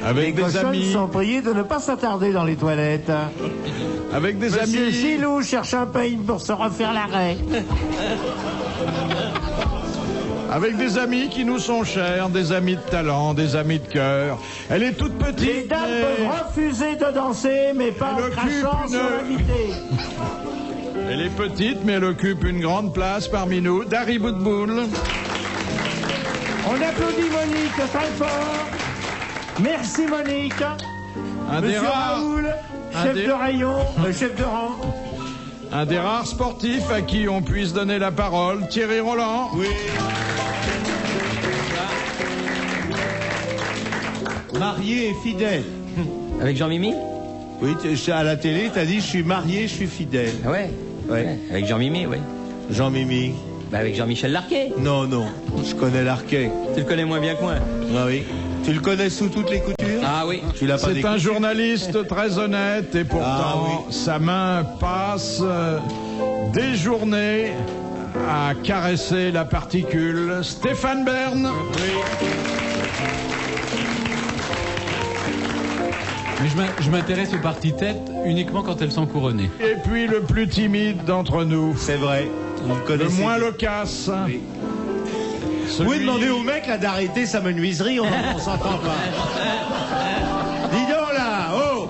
Avec les des cochonnes amis. sont priés de ne pas s'attarder dans les toilettes. Avec des Monsieur amis. Gilou cherche un pain pour se refaire l'arrêt. Avec des amis qui nous sont chers, des amis de talent, des amis de cœur. Elle est toute petite. Les dames peuvent refuser de danser, mais pas Elle en crachant occupe sur l'invité. Elle est petite, mais elle occupe une grande place parmi nous. Dari Boudboul. On applaudit Monique très fort. Merci Monique. Monsieur Raoul, chef de rayon, chef de rang. Un des rares sportifs à qui on puisse donner la parole, Thierry Roland. Oui. Marié et fidèle. Avec Jean-Mimi? Oui, à la télé, t'as dit je suis marié, je suis fidèle. Ah ouais. Ouais. Avec Jean-Mimi, oui. Jean-Mimi. Bah avec Jean-Michel Larquet. Non, non, je connais Larquet. Tu le connais moins bien que moi. Ah oui. Tu le connais sous toutes les coutures? Ah oui. Tu l'as pas C'est un découvert. journaliste très honnête et pourtant sa main passe des journées à caresser la particule. Stéphane Bern. Mais je m'intéresse aux parties tête uniquement quand elles sont couronnées. Et puis le plus timide d'entre nous. C'est vrai. Vous le Le connaissez. moins loquace. Oui. Celui- Vous pouvez demander au mec là d'arrêter sa menuiserie, on s'entend pas. Dis donc là, oh.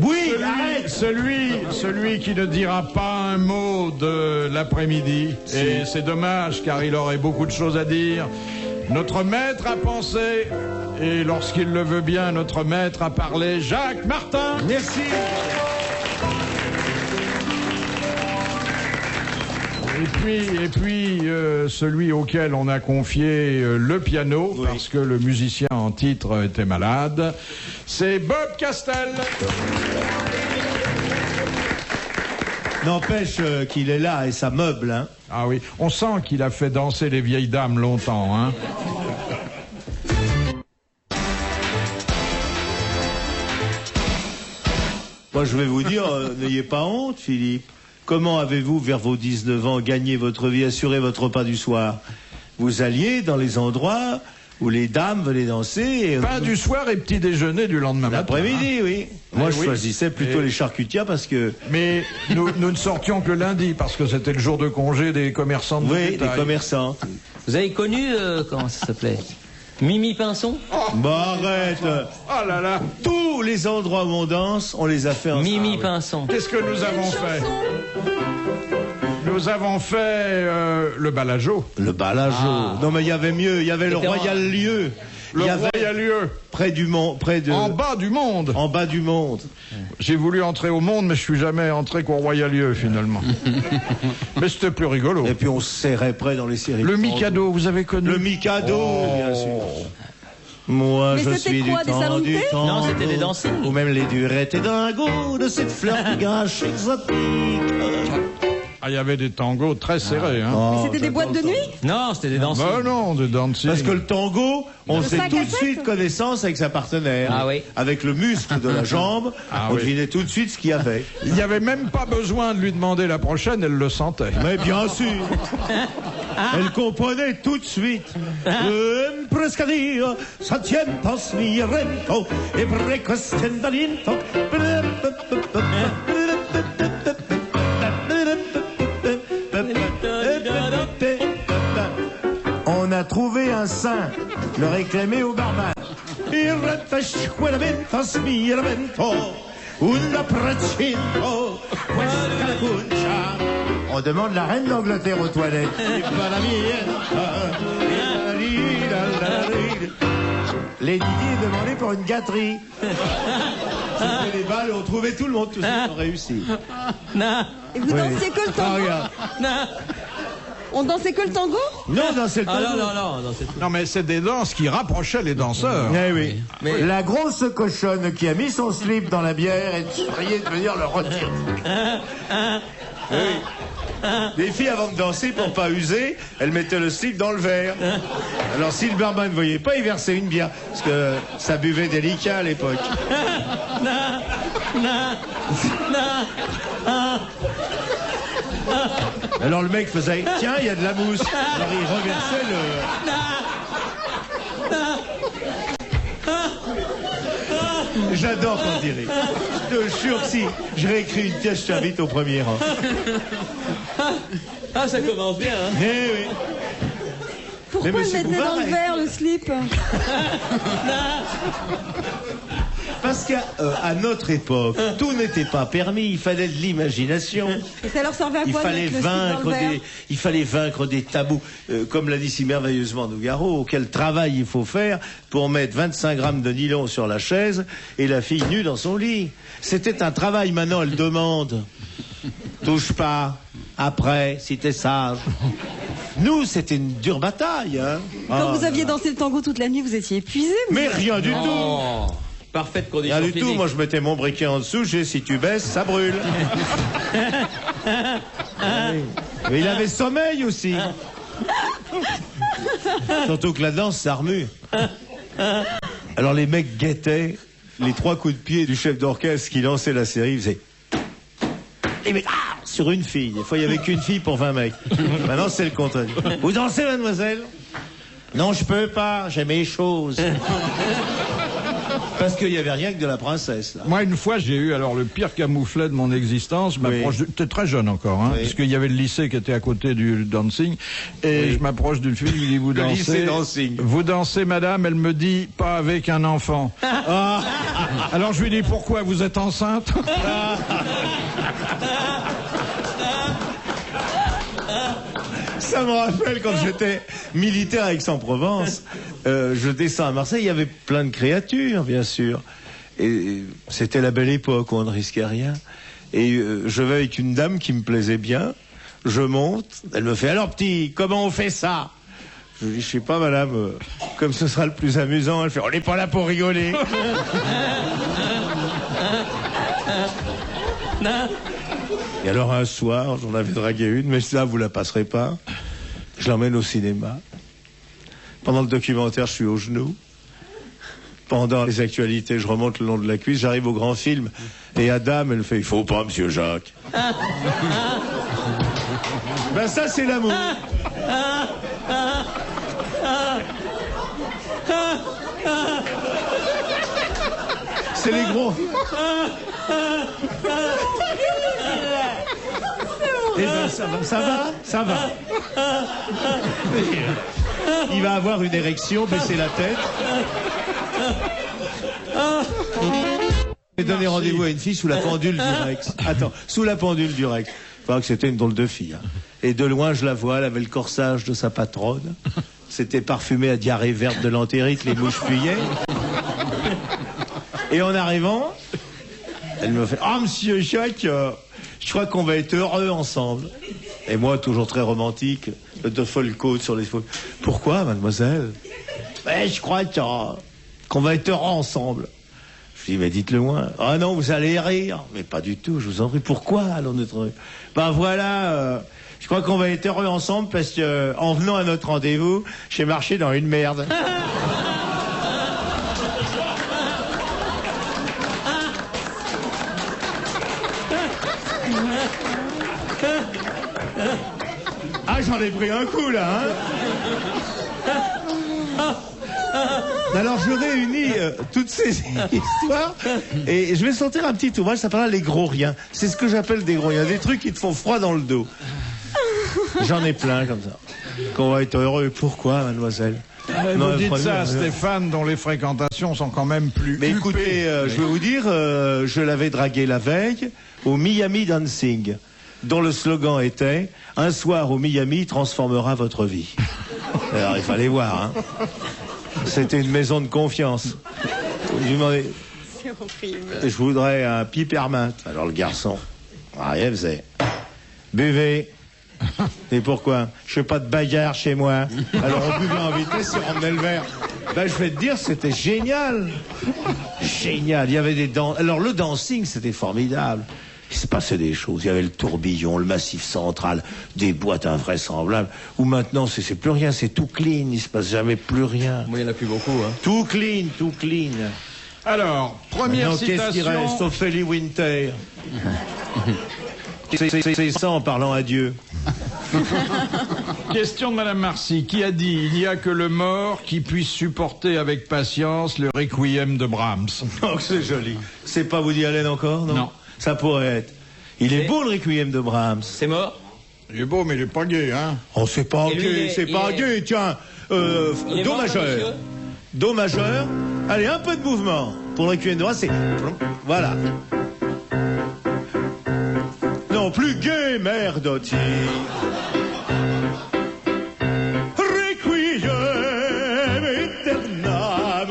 Oui, arrête. Celui qui ne dira pas un mot de l'après-midi. Et c'est dommage car il aurait beaucoup de choses à dire. Notre maître a pensé, et lorsqu'il le veut bien, notre maître a parlé, Jacques Martin. Merci. Et puis celui auquel on a confié le piano, parce que le musicien en titre était malade, c'est Bob Castel. N'empêche qu'il est là et ça meuble, hein. Ah oui, on sent qu'il a fait danser les vieilles dames longtemps, hein. Moi, je vais vous dire, n'ayez pas honte, Philippe. Comment avez-vous, vers vos 19 ans, gagné votre vie, assuré votre repas du soir? Vous alliez dans les endroits où les dames venaient danser. Et Pain du soir et petit déjeuner du lendemain matin. l'après-midi, oui. Moi, Eh je oui. choisissais plutôt Et- les charcutiers parce que... Mais nous ne sortions que lundi, parce que c'était le jour de congé des commerçants de Oui, détail. les commerçants. Vous avez connu, comment ça s'appelait? Mimi Pinson? Bah, arrête. Oh là là. Tous les endroits où on danse, on les a fait ensemble. Mimi Pinson. Qu'est-ce que nous avons fait? Nous avons fait le Balajo. Le Balajo. Ah. Non, mais il y avait mieux. Il y avait le C'était en- Royal Lieu. Le Il y avait Royal Lieu. près du monde, En bas du monde. en bas du monde. J'ai voulu entrer au monde, mais je suis jamais entré qu'au Royal Lieu, finalement. Mais c'était plus rigolo. Et puis on se serrait près dans les séries. Le Mikado, vous avez connu? Le Mikado, Oh. bien sûr. Moi, Mais je c'était suis quoi, du des salons temps de du thé temps. Non, c'était des dancing. Ou même les durettes et dingos de cette fleur qui gâche exotique. Ah, il y avait des tangos très serrés, hein. Oh, C'était des boîtes de nuit? Non, c'était des danseurs. Bah non, de dancing. Parce que le tango, on faisait 5 à tout de 7. suite connaissance avec sa partenaire. Ah oui. Avec le muscle de la jambe, Ah on oui. devinait tout de suite ce qu'il y avait. Il n'y avait même pas besoin de lui demander la prochaine, elle le sentait. Mais bien sûr, elle comprenait tout de suite. Presque dire, sentiento smirento, e precostendaliento. On a trouvé un saint, le réclamé au barman. Irrefesquelamento smirento, una precento, questa la cuncia. On demande la reine d'Angleterre aux toilettes. Les Didier demandés pour une gâterie. C'était les balles, on trouvait tout le monde, tout ça, on réussit. Non, Et vous dansiez que le Ah, tango? regarde. non. On dansait que le tango? Non, dans cette Ah non, non, non, non, c'est tout. Non, mais c'est des danses qui rapprochaient les danseurs. Eh oui. Mais La grosse cochonne qui a mis son slip dans la bière et prié de venir le retirer. Les filles, avant de danser, pour pas user, elles mettaient le slip dans le verre. Alors, si le barman ne voyait pas, il versait une bière. Parce que ça buvait délicat à l'époque. Alors, le mec faisait, tiens, il y a de la mousse. Alors, il reversait le... J'adore quand il rit. Je te jure que si je réécris une pièce, je t'invite au premier rang. Ah, ça commence bien, hein. Eh oui. Pourquoi le monsieur mettre Bouvard, dans le verre, le slip? Parce qu'à notre époque, tout n'était pas permis, il fallait de l'imagination. Et ça leur servait à Il quoi fallait, de mettre le slip dans le verre il fallait vaincre des tabous, comme l'a dit si merveilleusement Nougaro, quel travail il faut faire pour mettre 25 grammes de nylon sur la chaise et la fille nue dans son lit. C'était un travail, maintenant elle demande. Touche pas, après, si t'es sage. Nous, c'était une dure bataille. Hein. Quand vous aviez dansé le tango toute la nuit, vous étiez épuisé. Mais rien du tout. Oh, parfaite condition Rien du physique. tout, moi je mettais mon briquet en dessous, si tu baisses, ça brûle. Mais il avait sommeil aussi. Surtout que la danse, ça remue. Alors les mecs guettaient les 3 coups de pied du chef d'orchestre qui lançait la série, il faisait... Et mais, sur une fille. Des fois, il n'y avait qu'une fille pour 20 mecs. Maintenant, c'est le contraire. Vous dansez, mademoiselle? Non, je peux pas, j'ai mes choses. Parce qu'il n'y avait rien que de la princesse, là. Moi, une fois, j'ai eu alors le pire camouflet de mon existence. J'étais très jeune encore, hein, parce qu'il y avait le lycée qui était à côté du dancing. Et je m'approche d'une fille, je lui dis, vous Le dansez? lycée dancing. Vous dansez, madame? Elle me dit, pas avec un enfant. Alors je lui dis, pourquoi? Vous êtes enceinte? Ça me rappelle quand j'étais militaire à Aix-en-Provence. Je descends à Marseille, il y avait plein de créatures, bien sûr. Et c'était la belle époque où on ne risquait rien. Et je vais avec une dame qui me plaisait bien. Je monte, elle me fait, alors petit, comment on fait ça? Je lui dis, je sais pas madame, comme ce sera le plus amusant. Elle fait, on n'est pas là pour rigoler. Et alors un soir, j'en avais dragué une, mais ça vous la passerez pas. Je l'emmène au cinéma. Pendant le documentaire, je suis au genou. Pendant les actualités, je remonte le long de la cuisse, j'arrive au grand film. Et Adam, elle fait, il faut pas, monsieur Jacques. Ben ça, c'est l'amour. C'est les gros. Eh ben ça va. Il va avoir une érection, baisser la tête. J'ai donné rendez-vous à une fille sous la pendule du Rex. Attends, sous la pendule du Rex. Il paraît que c'était une drôle de fille. Hein. Et de loin, je la vois, elle avait le corsage de sa patronne. C'était parfumé à diarrhée verte de l'entérite, les mouches fuyaient. Et en arrivant, elle me fait « Ah, monsieur Jacques, je crois qu'on va être heureux ensemble. » Et moi, toujours très romantique, le de folle côte sur les épaules. « Pourquoi, mademoiselle ?»« Ben, je crois qu'on va être heureux ensemble. » Je dis « Mais dites-le moins. »« Ah non, vous allez rire. »« Mais pas du tout, je vous en prie. Pourquoi allons nous être heureux ?»« Ben voilà, je crois qu'on va être heureux ensemble parce que en venant à notre rendez-vous, j'ai marché dans une merde. » Ah, j'en ai pris un coup, là, hein. Alors, je réunis toutes ces histoires et je vais sortir un petit ouvrage, ça s'appelle Les Gros Riens. C'est ce que j'appelle des gros riens, des trucs qui te font froid dans le dos. J'en ai plein, comme ça. Qu'on va être heureux. Pourquoi, mademoiselle? Vous dites ça à Stéphane, dont les fréquentations sont quand même plus Mais huppées. écoutez, je vais vous dire, je l'avais dragué la veille au Miami Dancing, dont le slogan était « Un soir au Miami transformera votre vie ». Alors, il fallait voir, hein. C'était une maison de confiance. Je lui demandais « Je voudrais un pipermint ». Alors, le garçon, rien faisait. « Buvez ». Et pourquoi? Je fais pas de bagarre chez moi. Alors, on buvait en vitesse et on ramenait le verre. Ben, je vais te dire, c'était génial. Génial. Il y avait des danses. Alors, le dancing, c'était formidable. Il se passait des choses. Il y avait le tourbillon, le massif central, des boîtes invraisemblables. Où maintenant, c'est plus rien, c'est tout clean. Il se passe jamais plus rien. Moi, il n'y en a plus beaucoup, hein. Tout clean, tout clean. Alors, première Maintenant, qu'est-ce qui reste? citation. Ophélie Winter. C'est ça en parlant à Dieu. Question de Madame Marcy, qui a dit « Il n'y a que le mort qui puisse supporter avec patience le requiem de Brahms ». Oh, c'est joli. C'est pas Woody Allen encore, non? Non. Ça pourrait être. Il est beau le requiem de Brahms. C'est mort? Il est beau, mais il est pas gay, hein. Oh, c'est pas Et lui, gay, c'est pas gay, tiens. Il est Do mort, majeur. monsieur Do majeur. Allez, un peu de mouvement. Pour le requiem de Brahms, c'est... Voilà. Non, plus gay, merdotti. Requiem aeternam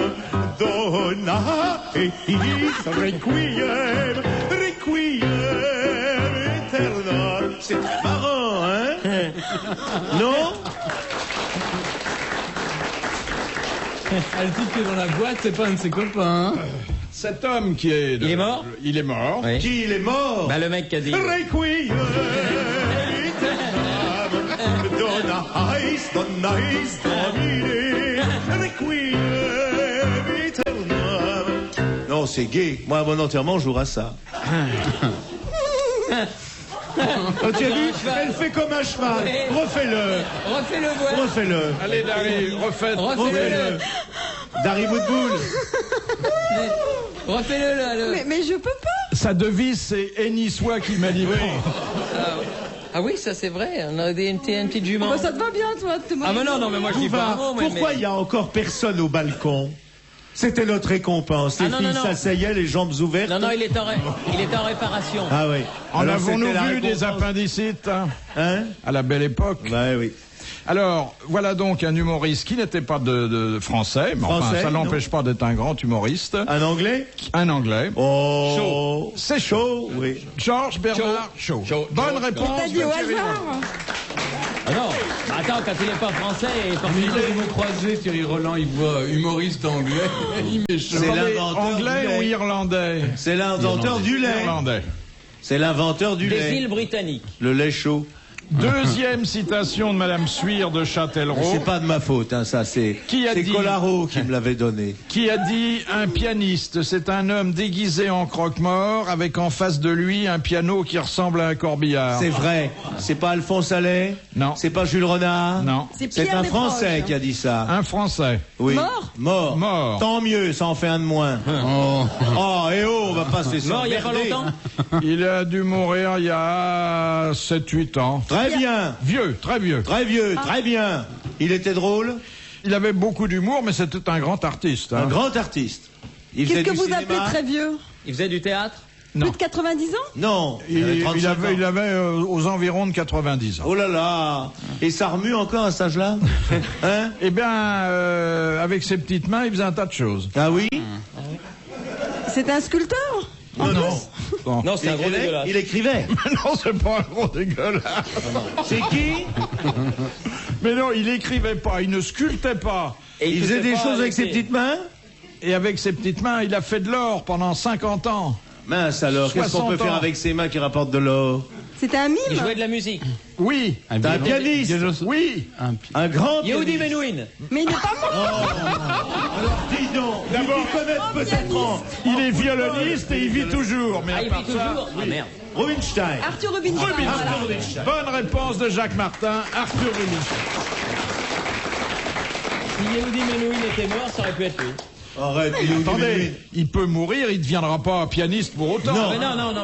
dona eis requiem, requiem aeternam. C'est très marrant, hein? Non? Ah, le type qui est dans la boîte, c'est pas un de ses copains. Hein. Cet homme qui est... Il est mort? Il est mort. Oui. Qui il est mort? Bah, le mec qui a dit. Requiem aeternam dona eis domine, requiem aeternam. Non, c'est gay. Moi, à mon enterrement, je jouerai ça. Oh, tu as vu? Elle fait comme un cheval. Ouais. Refais-le. Refais-le voir. Refais-le. Allez, Dari, refaites. Refais-le. Dari Boudboul. Refais-le là. Mais je peux pas. Sa devise, c'est « Any soit qui m'a livré ». Ah oui, ça c'est vrai. On a une petite jument. Bah, ça te va bien, toi, de te Ah mais non, mais moi je dis pas un mot. moi, Pourquoi mais- il y a encore personne au balcon? C'était notre récompense. Les Ah, non, filles non, non. s'asseyaient, les jambes ouvertes. Non, non, il est en réparation. Ah oui. En Alors, avons-nous c'était la vu des récompense. appendicites hein, Hein? à la belle époque? Ouais, oui. Alors, voilà donc un humoriste qui n'était pas de français, mais enfin, Français, ça non. n'empêche pas d'être un grand humoriste. Un anglais? Un anglais. Oh. Shaw. C'est chaud, oui. Georges Bernard Shaw. Bonne réponse. T'as dit au de Thierry hasard. Roland. Ah non. Attends, quand il est pas français et pas Mais quand ils vont croiser Thierry Roland, il voit humoriste anglais. Il met chaud. C'est Attendez, l'inventeur anglais du lait. ou irlandais? C'est l'inventeur du lait. Irlandais. C'est l'inventeur du des lait. îles britanniques. Le lait chaud. Deuxième citation de Madame Suire de Châtellerault. C'est pas de ma faute, hein, ça. C'est Qui a dit- Colaro qui me l'avait donné. Qui a dit un pianiste, c'est un homme déguisé en croque-mort avec en face de lui un piano qui ressemble à un corbillard. C'est vrai. C'est pas Alphonse Allais? Non. C'est pas Jules Renard? Non. C'est Pierre un Desproges. Français qui a dit ça. Un Français. Oui. Mort? Mort. Mort. Tant mieux, ça en fait un de moins. Oh, on va pas se laisser Mort il y a pas emmerder. longtemps. Il a dû mourir il y a 7-8 ans. Très bien. Vieux, très vieux. Très vieux, très bien. Il était drôle. Il avait beaucoup d'humour, mais c'était un grand artiste. hein. Un grand artiste. Il Qu'est-ce faisait que du vous cinéma. appelez très vieux? Il faisait du théâtre. Non. Plus de 90 ans? Non, Il 35 ans. avait aux environs de 90 ans. Oh là là. Et ça remue encore à cet âge-là? Hein? Eh bien, avec ses petites mains, il faisait un tas de choses. Ah oui? C'est un sculpteur? Non, non. Bon. Non, c'est un gros dégueulasse. Il écrivait. Non, c'est pas un gros dégueulasse. C'est qui? Mais non, il écrivait pas, il ne sculptait pas. Et Il faisait faisait des pas choses avec ses les- petites mains? Et avec ses petites mains, il a fait de l'or pendant 50 ans. Mince alors, qu'est-ce qu'on peut 60 faire ans. avec ses mains qui rapportent de l'or? C'était un Il mime? jouait de la musique. Oui. T'as un pianiste? Oui. Un grand Yehudi pianiste? Menuhin. Mais il n'est pas mort! Alors dis donc, d'abord connaître peut-être en Il est violoniste et il vit toujours. Mais Ah, à il part vit ça- toujours. Ah merde. Rubinstein. Arthur Rubinstein. Voilà. Bonne réponse de Jacques Martin, Arthur Rubinstein. Si Yehudi Menuhin était mort, ça aurait pu être lui. Arrête, il est Attendez, il peut mourir, il ne deviendra pas pianiste pour autant. Non.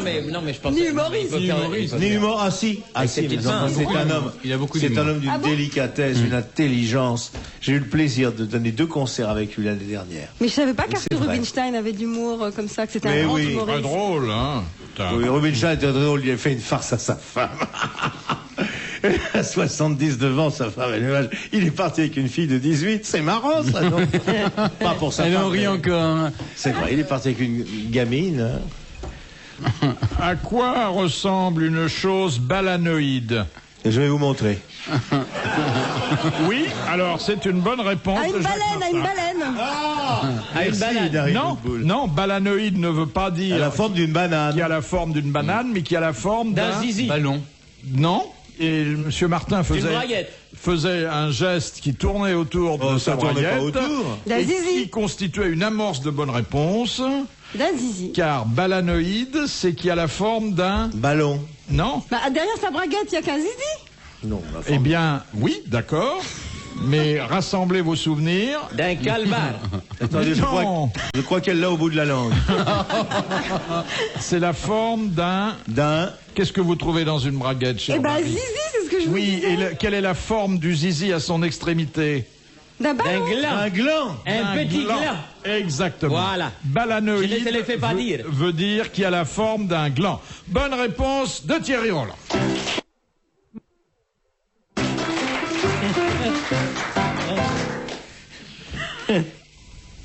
Mais non, mais je pense. Ni humoriste. Ni humour, ah si, Avec ses mais petites enfin, mains. c'est un homme. Il a beaucoup C'est d'humour. un homme d'une Ah bon délicatesse, d'une intelligence. J'ai eu le plaisir de donner 2 concerts avec lui l'année dernière. Mais je savais pas c'est qu'Arthur vrai. Rubinstein avait de l'humour comme ça, que c'était Mais un grand oui. Pas humoriste. drôle, hein. Putain. Oui, Rubinstein était drôle, il a fait une farce à sa femme. À 79 ans, sa femme, il est parti avec une fille de 18, c'est marrant ça, non? Pas pour sa Elle femme. en rit mais- encore. Hein. C'est vrai, il est parti avec une gamine. hein. À quoi ressemble une chose balanoïde? Et je vais vous montrer. Oui, alors c'est une bonne réponse. À de une Jacques baleine, à une Martin. baleine! À une Merci, banane. Dari Non, Boudboul. non, balanoïde ne veut pas À dire la forme d'une banane. qui a la forme d'une banane, mais qui a la forme D'un d'un... zizi. Ballon. Non. Et M. Martin D'une faisait braguette. un geste qui tournait autour de Oh, sa ça tournait pas braguette autour. D'un et zizi. qui constituait une amorce de bonne réponse, D'un zizi. car balanoïde, c'est qui a la forme d'un... Ballon. Non. Bah, derrière sa braguette, il n'y a qu'un zizi. Non, la Eh forme. bien, oui, d'accord. Mais rassemblez vos souvenirs. D'un calmar. Attendez, Non. je crois qu'elle l'a au bout de la langue. C'est la forme d'un... D'un. Qu'est-ce que vous trouvez dans une braguette, cher Eh ben, Marie zizi, c'est ce que je vous Oui, disais. et quelle est la forme du zizi à son extrémité? D'un D'un ballon. gland. Un gland. Un petit gland. Exactement. Voilà. Balanoïde Je ne te le fais pas dire. veut dire qu'il a la forme d'un gland. Bonne réponse de Thierry Roland.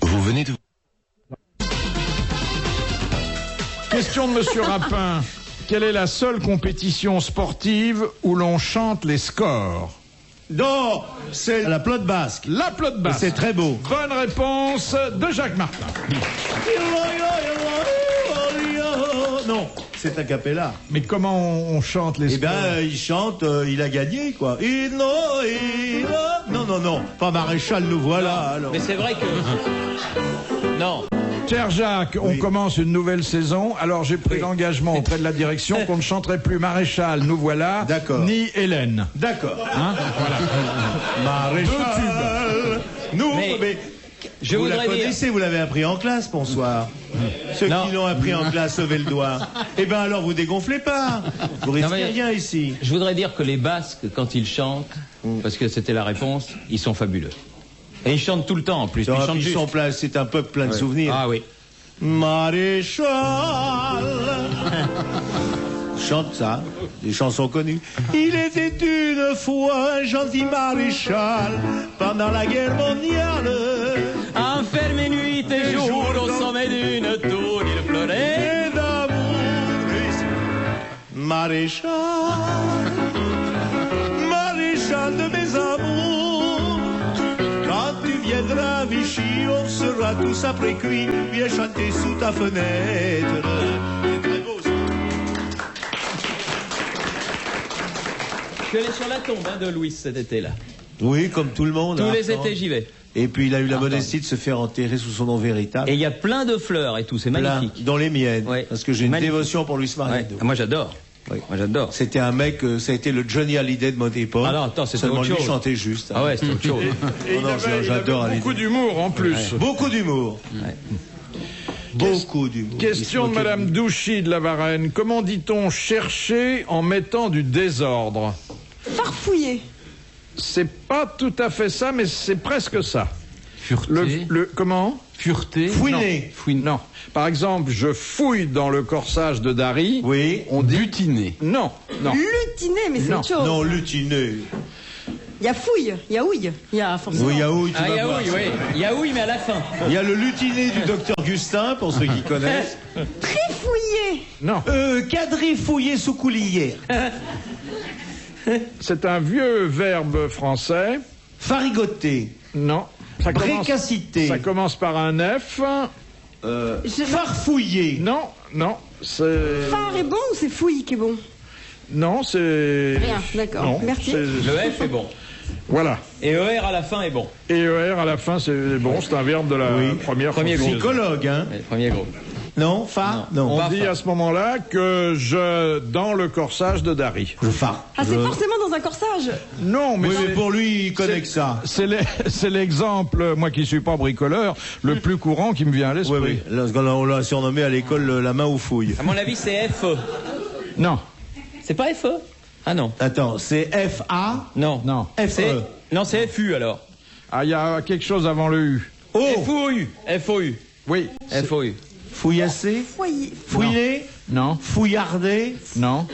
Vous venez de... Question de Monsieur Rapin. Quelle est la seule compétition sportive où l'on chante les scores? Non, c'est la pelote basque. La pelote basque. C'est très beau. Bonne réponse de Jacques Martin. Non, c'est a cappella. Mais comment on chante les Eh scores? bien, il chante, il a gagné, quoi. Non, pas maréchal, nous voilà, alors. Mais c'est vrai que... Non. Cher Jacques, on commence une nouvelle saison. Alors j'ai pris l'engagement auprès de la direction qu'on ne chanterait plus Maréchal, nous voilà, D'accord. ni Hélène. D'accord. Hein, voilà. Maréchal, nous, Mais je vous la voudrais dire... connaissez, vous l'avez appris en classe, bonsoir. Ceux Non. qui l'ont appris en classe, levez le doigt. Eh ben alors, vous dégonflez pas. Vous risquez mais- rien ici. Je voudrais dire que les Basques, quand ils chantent, parce que c'était la réponse, ils sont fabuleux. Et ils chantent tout le temps en plus. Ils chantent juste. C'est un peuple plein de souvenirs. Ah oui. Maréchal. Chante ça, des chansons connues. Il était une fois un gentil maréchal pendant la guerre mondiale. Enfermé nuit et jour au sommet d'une tour, il pleurait. Et d'amour, maréchal, maréchal de mes amours. Quand tu viendras à Vichy, on sera tous après cuit. Viens chanter sous ta fenêtre. C'est très beau ça. Je suis allé sur la tombe de Louis cet été-là. Oui, comme tout le monde. Tous hein. les étés, j'y vais. Et puis il a eu la modestie de se faire enterrer sous son nom véritable. Et il y a plein de fleurs et tout, c'est Plein, magnifique. dont les miennes. Ouais. Parce que j'ai une Magnifique. dévotion pour Luis Ouais. Mariano. Moi j'adore. Oui. Moi j'adore. C'était un mec, ça a été le Johnny Hallyday de mon époque. Ah non, attends, c'était Seulement autre lui chose. chantait juste. hein. Ah ouais, c'est autre chose. Et Oh non, il j'adore avait beaucoup Hallyday. d'humour en plus. Beaucoup d'humour. Beaucoup d'humour. Question de Il se moquait Madame lui. Douchy de la Varenne. Comment dit-on chercher en mettant du désordre? Farfouiller. C'est pas tout à fait ça, mais c'est presque ça. Fureté. Comment? Fureté. Fouiner. Non. Par exemple, je fouille dans le corsage de Dari. Oui. On dit Butiner. non, non. Lutiner, mais c'est Non. autre chose. Non, lutiné. Il y a fouille, il y a ouille. Il y a forcément. Oui, yaoui, tu Ah, vas voir. yaoui, oui. Yaoui, mais à la fin. Il y a le lutiné du docteur Gustin, pour ceux qui connaissent. Trifouiller. Non. Quadrifouiller sous coulière. C'est un vieux verbe français. Farigoter. Non. Ça Précacité. Ça commence par un F. Farfouiller. Non, non. C'est. Phare est bon ou c'est fouille qui est bon? Non, c'est. Rien, d'accord. Non, Merci. c'est- Le F est bon. Voilà. Et ER à la fin est bon. Et ER à la fin, c'est bon, c'est un verbe de la première Premier fonction. groupe. Psychologue, hein. Ouais, premier groupe. Non, phare. Non. On dit à ce moment-là que je dans le corsage de Dari. Je phare. Ah, c'est forcément dans un corsage. Non, mais Oui, mais c'est- pour lui, il connaît que ça. c'est l'exemple, moi qui suis pas bricoleur, le plus courant qui me vient à l'esprit. Oui, oui. Là, on l'a surnommé à l'école la main aux fouilles. À mon avis, c'est FE. Non, C'est pas FE? Ah non. Attends, c'est F-A. Non. non. C'est... FE. Non, c'est FU alors. Ah, il y a quelque chose avant le U. Oh, FOU. FOU. Oui. FOU. fouillasser, Foyer. fouiller, Non, fouillarder. non.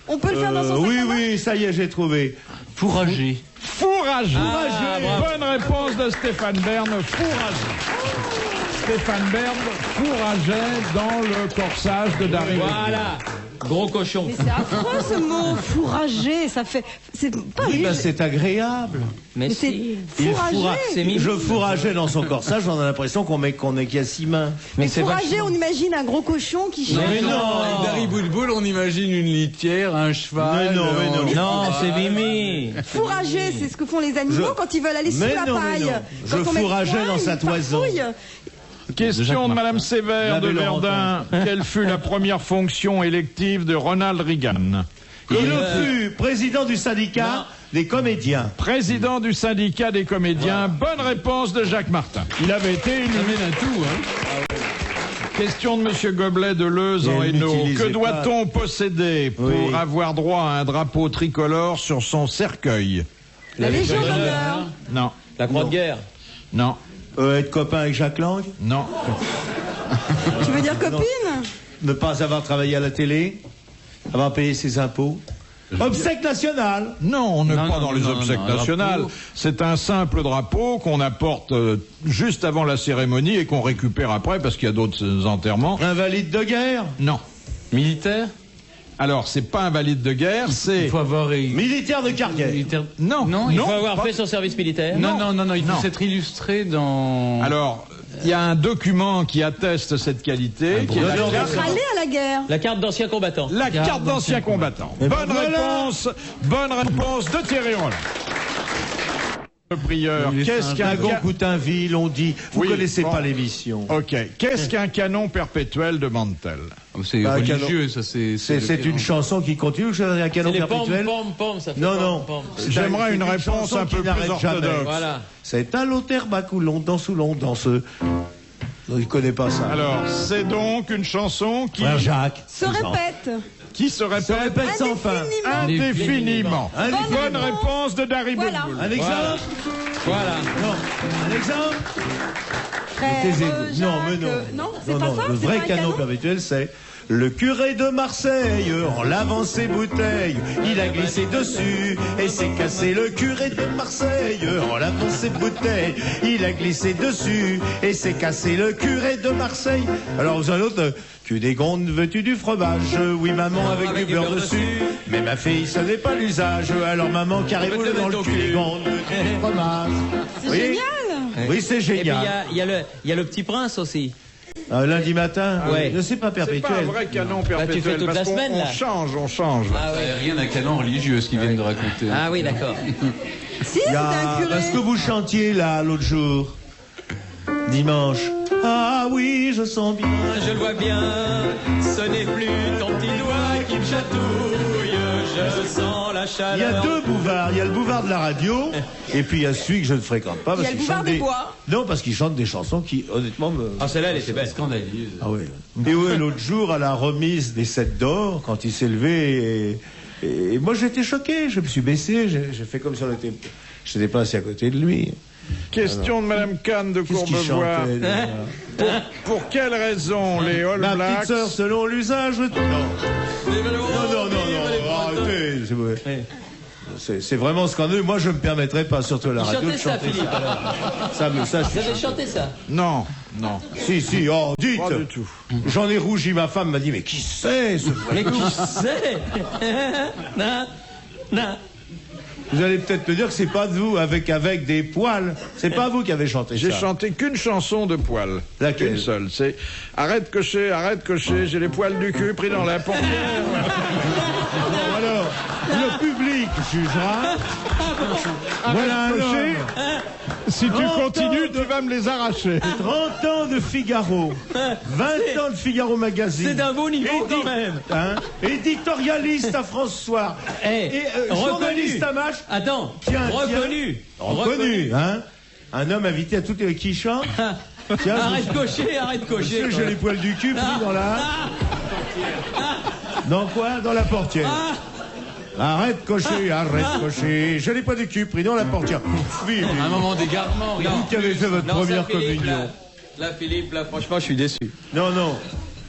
On peut le faire dans son sac Oui, à main. oui, ça y est, j'ai trouvé. Fourrager. Fourrager. Ah, bravo. Bonne réponse de Stéphane Bern. Fourrager. Stéphane Bern fourrageait dans le corsage de Dari. Voilà. Gros cochon. Mais c'est affreux ce mot, fourrager, ça fait. C'est pas Oui, juste. ben c'est agréable. Mais Mais c'est si. Il fourrager. c'est mignon. Je fourrageais dans son corsage, on a l'impression qu'on est qu'il y a 6 mains. Mais c'est fourrager, vachement- on imagine un gros cochon qui cherche. Mais non. Avec Dari Boudboul, on imagine une litière, un cheval. Mais non, mais non. Non, c'est Mimi. Fourrager, c'est ce que font les animaux quand ils veulent aller sous Mais la non, mais paille. non. Quand Je on met le fourrageais poing, dans sa ils toison. farfouillent. Question de Madame Sévère de Lavez-le en Verdun. Quelle fut la première fonction élective de Ronald Reagan? Il fut président du syndicat des comédiens. Président du syndicat des comédiens. Bonne réponse de Jacques Martin. Il avait été élu. Ça mène à tout, hein. Question de Monsieur Goblet de Leuze en Hainaut. Que doit-on posséder pour avoir droit à un drapeau tricolore sur son cercueil? La Légion d'honneur. Non. La croix de guerre. Non. Être copain avec Jacques Lang. Non. Tu veux dire copine? Ne pas avoir travaillé à la télé. Avoir payé ses impôts. Obsèques nationales. Non, on n'est Non, pas non, dans les non, obsèques non, un nationales. drapeau. C'est un simple drapeau qu'on apporte juste avant la cérémonie et qu'on récupère après parce qu'il y a d'autres enterrements. Invalide de guerre. Non. Militaire? Alors, c'est pas invalide de guerre, c'est... Il faut avoir... Militaire de carrière. Militaire... Non. Non, Il non. faut avoir pas- fait son service militaire. Non, il faut Non. s'être illustré dans... Alors, il y a un document qui atteste cette qualité, qui est la brevet. carte, Être allé à la guerre. La carte d'ancien combattant. la carte d'ancien combattant. Et ben Bonne réponse de Thierry Roland. Le prieur, qu'est-ce qu'un Dragon Coutainville, on dit. Vous Oui, connaissez bon. pas l'émission. Ok, qu'est-ce qu'un canon perpétuel demande-t-elle? C'est Bah, religieux, ça, c'est... C'est une chanson qui continue. Je un canon C'est les pommes, perpétuel. pommes, ça fait Non, pommes, non. pommes. J'aimerais C'est une réponse chanson un qui peu plus n'arrête jamais. orthodoxe. Voilà. C'est à l'auterbac où l'on danse Non, il connaît pas ça. Alors, c'est donc une chanson qui, Frère Jacques. Se répète. qui se répète sans fin. indéfiniment. Un Bonne réponse de Dari Voilà. Boudboul. Un exemple. Voilà. Non. Un exemple. Frère Taisez-vous. Non, mais non. Non, c'est pas ça. Le c'est vrai pas un canon perpétuel, c'est le curé de Marseille, en lavant ses bouteilles, il a glissé dessus et s'est cassé. Le curé de Marseille, en lavant ses bouteilles, il a glissé dessus et s'est cassé. Le curé de Marseille. Alors vous avez l'autre. Tu dégondes, veux-tu du fromage? Oui, maman, avec du beurre dessus. Mais ma fille, ce n'est pas l'usage. Alors maman, carrez-vous dans le cul. Dégonde, veux-tu du fromage? C'est Oui. génial. Oui, c'est Et puis génial. il y a le petit prince aussi. Lundi matin, Ouais. ne c'est pas C'est pas un perpétuel. vrai canon tu perpétuel. fais toute parce la qu'on- semaine, là. on change. Ah Il oui. n'y a rien d'un canon religieux, ce qu'ils viennent de raconter. Ah oui, d'accord. Si, c'était un curé. Parce que vous chantiez là l'autre jour, dimanche. Ah oui, je sens bien. Je le vois bien, ce n'est plus ton petit doigt qui me chatouille, je sens la Il y a chaleur. deux bouvards. Il y a le bouvard de la radio, et puis il y a celui que je ne fréquente pas. Il y Parce a le qu'il bouvard chante des des... bois. Non, parce qu'il chante des chansons qui, honnêtement, me... Ah, celle-là, elle était belle. Scandaleuse. Ah oui. Et oui, l'autre jour, à la remise des 7 d'or, quand il s'est levé, et moi j'étais choqué, je me suis baissé, j'ai fait comme si on était... Je n'étais pas assis à côté de lui. Question de Madame Kahn de Qu'est-ce qu'il Courbevoie. chantait déjà Pour quelle raison les All Ma Blacks... petite sœur, selon l'usage... Non, arrêtez, c'est vrai. C'est vraiment scandaleux. Moi, je me permettrais pas, surtout à la radio, de Chantez ça, chanter Philippe, alors. ça. Je Vous avez suis... chanté ça? Non. Si, oh, dites. Pas du tout. J'en ai rougi, ma femme m'a dit, mais qui c'est ce... Mais qui c'est? Non, non. Vous allez peut-être me dire que c'est pas de vous, avec des poils. C'est pas vous qui avez chanté J'ai ça. chanté qu'une chanson de poils. Laquelle? Une seule. C'est Arrête cocher, j'ai les poils du cul pris dans la portière. Bon, alors, le public jugera. Voilà un cocher. homme. Si tu 30 continues, ans de- tu vas me les arracher. 30 ans de Figaro. 20 ans de Figaro Magazine. C'est d'un beau niveau quand même. Hein, éditorialiste à France Soir. Eh, Journaliste à Match. Attends, Tiens, reconnu. Reconnu, hein. Un homme invité à toutes les... Qui chante. Tiens, Arrête de cocher, arrête de cocher. monsieur, j'ai les poils du cul pris dans la... Dans quoi? Dans la portière. Arrête de cocher, j'ai les poils du cul pris dans la portière. Oui, mais Un moment d'égarement, rien. vous qui avez fait votre Non, première ça, Philippe, communion. Là, Philippe, là, franchement, je suis déçu. Non, non.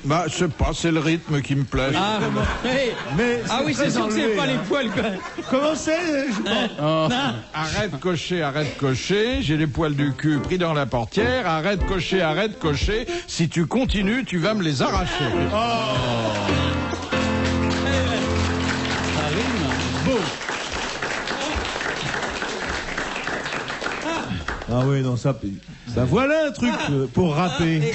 Bah, je sais pas, c'est le rythme qui me plaît. Ah, hey. Mais Ah oui, c'est sûr que c'est enlevé, pas là. les poils, quoi. Comment c'est Arrête de cocher, j'ai les poils du cul pris dans la portière. Arrête de cocher. Si tu continues, tu vas me les arracher. Bon. Ah oui, non, ça... voilà un truc pour rapper.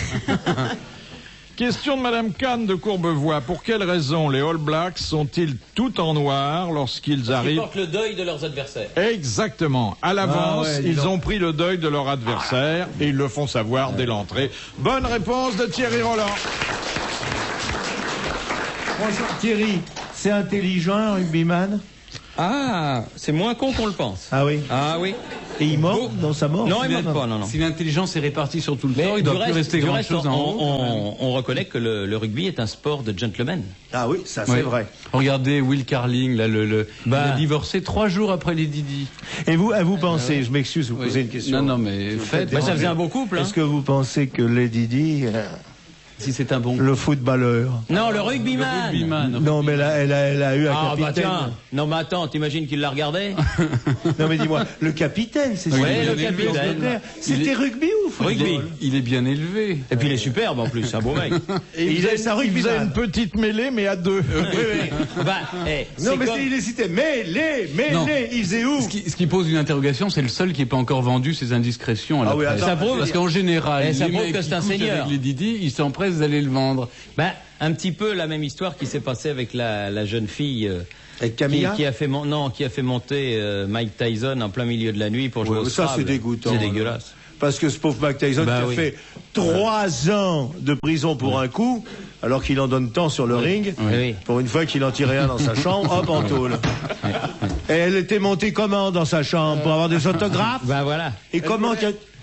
Question de Madame Kahn de Courbevoie. Pour quelle raison les All Blacks sont-ils tout en noir lorsqu'ils Ils arrivent? portent le deuil de leurs adversaires. Exactement. À l'avance, Ah ouais, dis ils donc. ont pris le deuil de leur adversaire et ils le font savoir dès l'entrée. Bonne réponse de Thierry Roland. Franchement, Thierry, C'est intelligent, un rugbyman? Ah, c'est moins con qu'on le pense. Ah oui. Ah oui. Et il mord dans sa mort? Non, il mord pas, non. Si l'intelligence est répartie sur tout le Mais corps, il doit plus rester grand-chose en haut. On reconnaît que le rugby est un sport de gentleman. Ah oui, ça c'est Oui. vrai. Regardez Will Carling, là, il a divorcé 3 jours après les Didi. Et vous pensez, je m'excuse de vous poser une question. Non, mais faites. Bah, ça faisait un beau couple. Hein. Est-ce que vous pensez que Lady Di, Si c'est un bon. le footballeur... Non, le rugbyman. Non, mais elle a eu un Ah bah capitaine. tiens. Non mais attends, t'imagines qu'il la regardait? Non mais dis-moi, le capitaine, c'est ça. Ouais, le capitaine. C'était rugby ou football? Rugby. Il est bien élevé. Et puis il est superbe en plus, c'est un beau mec. Et il faisait une petite mêlée, mais à 2. Bah, Non mais il hésitait. Mais Non. il faisait où? Ce qui pose une interrogation, c'est le seul qui n'est pas encore vendu ses indiscrétions à la Ah oui, presse. attends, ça prouve- Parce qu'en général, ça les prouve mecs que qui c'est un couchent seigneur. avec les Didi, ils s'empressent d'aller le vendre. ben, un petit peu la même histoire qui s'est passée avec la jeune fille Avec Camilla? qui a fait monter Mike Tyson en plein milieu de la nuit pour jouer au ça Scrabble. c'est dégoûtant. C'est dégueulasse. Parce que ce pauvre Mike Tyson Bah qui a oui. fait 3 ans de prison pour un coup, alors qu'il en donne tant sur le ring, Oui. pour une fois qu'il en tirait un dans sa chambre, hop, en tôle. Et elle était montée comment dans sa chambre? Pour avoir des autographes? Ben voilà. Et comment...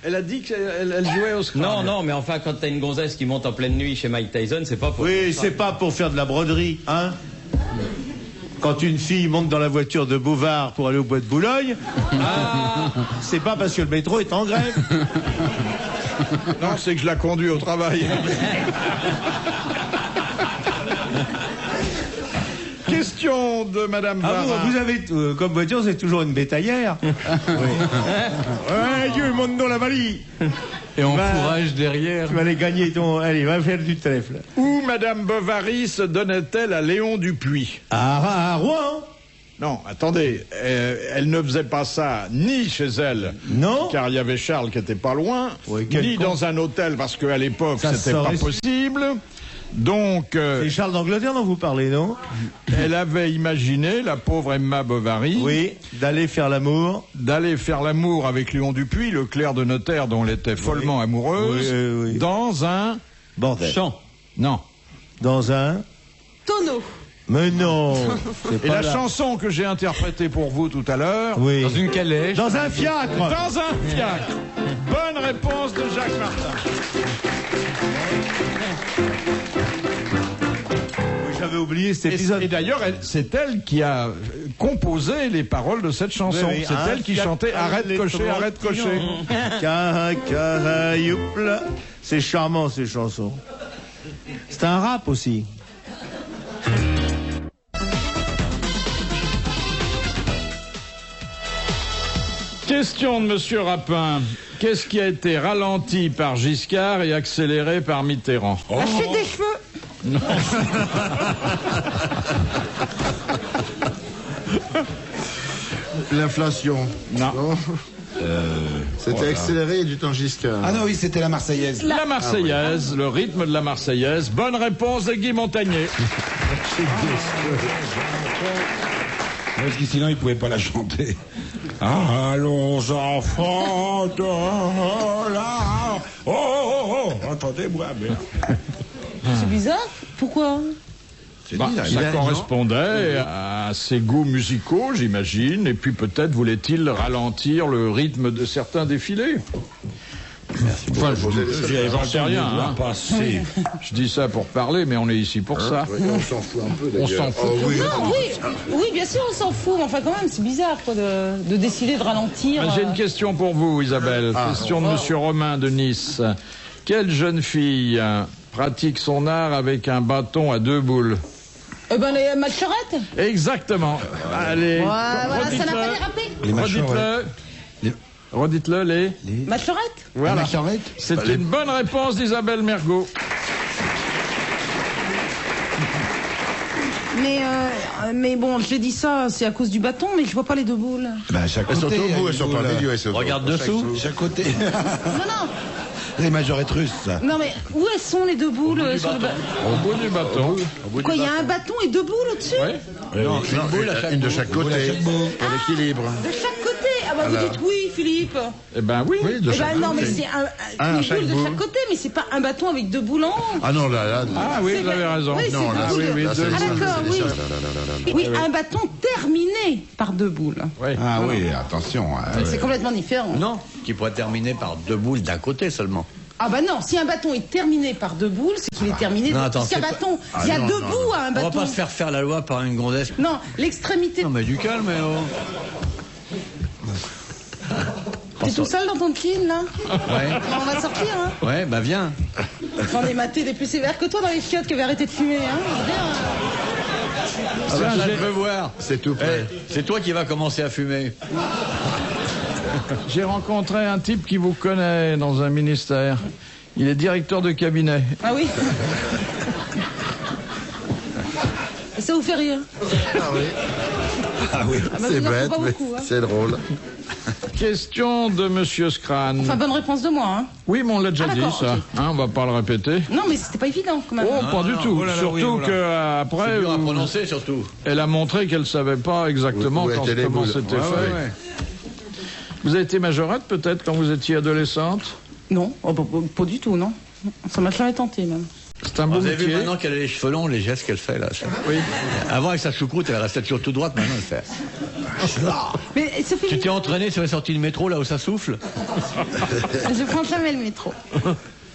Elle a dit qu'elle jouait au Scrabble. Non, mais enfin, quand t'as une gonzesse qui monte en pleine nuit chez Mike Tyson, c'est pas pour... Oui, c'est pas pour faire de la broderie, hein? Quand une fille monte dans la voiture de Bouvard pour aller au bois de Boulogne, c'est pas parce que le métro est en grève. Non, c'est que je la conduis au travail. Question de Madame Ah Varin. vous avez, comme voiture, c'est toujours une bétaillère. Ouais, Dieu, monte dans la valise. Et en Bah, fourrage derrière. Tu vas aller gagner ton... Allez, va faire du trèfle. Où Madame Bovary se donnait-elle à Léon Dupuis? À Rouen? Non, attendez, elle ne faisait pas ça ni chez elle, Non. car il y avait Charles qui était pas loin, Ouais, quel ni con. dans un hôtel, parce qu'à l'époque, Ça c'était pas saurait. possible. Donc, C'est Charles d'Angleterre dont vous parlez, non? elle avait imaginé, la pauvre Emma Bovary, Oui, d'aller faire l'amour. d'aller faire l'amour avec Léon Dupuis, le clerc de notaire dont elle était follement amoureuse, Oui. dans un... Bordel. Chant. Non. Dans un... Tonneau. Mais non. C'est Et pas la là. chanson que j'ai interprétée pour vous tout à l'heure... Oui. Dans une calèche. Dans un fiacre. Dans un fiacre. Bonne réponse de Jacques Martin. J'avais oublié cet Et épisode. d'ailleurs, c'est elle qui a composé les paroles de cette chanson. Oui, oui. C'est elle qui chantait Arrête de cocher, arrête de cocher. Youple. C'est charmant ces chansons. C'est un rap aussi. Question de Monsieur Rapin. Qu'est-ce qui a été ralenti par Giscard et accéléré par Mitterrand? La chute des cheveux. L'inflation. Non. C'était accéléré du temps Giscard. Ah non, oui, c'était la Marseillaise. La Marseillaise, le rythme de la Marseillaise. Bonne réponse de Guy Montagnier. Parce que sinon, il pouvait pas la chanter. Allons, enfants de là. Oh, oh, oh, attendez-moi, merde. C'est bizarre. Pourquoi? Ça correspondait à ses goûts musicaux, j'imagine, et puis peut-être voulait-il ralentir le rythme de certains défilés. Enfin, j'en sais rien. Hein. Je dis ça pour parler, mais on est ici pour ça. Oui, on s'en fout un peu On d'ailleurs. s'en fout. Oh, oui. Non, oui, bien sûr, on s'en fout. Mais enfin, quand même, c'est bizarre quoi, de décider de ralentir. J'ai une question pour vous, Isabelle. Question de Monsieur Romain de Nice. Quelle jeune fille pratique son art avec un bâton à 2 boules? Les machorettes. Exactement. Allez, Voilà, ça n'a pas dérapé. Les machins, redites-le. Redites-le, les... Machorettes. Voilà. C'est une bonne réponse d'Isabelle Mergot. Mais bon, j'ai dit ça, c'est à cause du bâton, mais je vois pas les 2 boules. Ben, chaque Elles sont côté. au bout, il y a elles sont une pas boule, au milieu, elles sont Regarde au- dessous. Chaque côté. Non, Les majorettes russes, ça. non, mais où elles sont les 2 boules sur le bâton? Au bout du bâton. Quoi, il y a un bâton et 2 boules au-dessus? Ouais. Non, une de chaque côté, pour l'équilibre. De chaque côté. Ah bah vous dites oui, Philippe. Eh ben oui. Oui, de Eh chaque ben non, mais côté. c'est Un à une chaque boule de bout. chaque côté, mais c'est pas un bâton avec 2 boules en haut. Ah non, là. Ah oui, C'est vous avez vrai. raison. Oui, Non, c'est là, deux oui, boules. oui, là, deux c'est Ah ça, d'accord, c'est oui. ça. Non. Oui, un bâton terminé par 2 boules. Oui. Ah oui, attention. C'est complètement différent. Non, qui pourrait terminer par 2 boules d'un côté seulement. Ah bah non, si un bâton est terminé par 2 boules, c'est qu'il est terminé. Non, attends, si un c'est pas- bâton, il y a 2 bouts à un On va bâton. pas se faire la loi par une gonzesse. Non, l'extrémité. Non, mais du calme, T'es tout seul dans ton jean là Ouais. On va sortir, hein. Ouais, bah viens. J'en ai maté des plus sévères que toi dans les chiottes qui avaient arrêté de fumer, hein. Je veux dire, Ah bah, ça, je veux voir. C'est tout prêt. C'est toi qui vas commencer à fumer. J'ai rencontré un type qui vous connaît dans un ministère. Il est directeur de cabinet. Ah oui. Et ça vous fait rire? Ah oui. bah, C'est vous en bête, faites pas mais beaucoup, hein. c'est drôle. Question de Monsieur Scran. Enfin, bonne réponse de moi, hein. Oui, mais on l'a déjà Ah, dit, d'accord, ça. ok. Hein, on va pas le répéter. Non, mais c'était pas évident quand même. Oh, pas du tout. Oh là là, Surtout oui, oh là. que après, C'est dur à prononcer surtout. elle a montré qu'elle savait pas exactement Où étaient les comment boules. c'était Ouais, fait. ouais. Vous avez été majorette peut-être quand vous étiez adolescente? Non, oh, pas du tout, non. Ça m'a jamais tenté même. C'est un beau Vous avez vu métier. maintenant qu'elle a les cheveux longs, les gestes qu'elle fait là. Oui. Avant avec sa choucroute, elle restait toujours tout droite, maintenant elle fait. Mais Sophie, Tu t'es entraîné sur les sorties de métro là où ça souffle? je prends jamais le métro.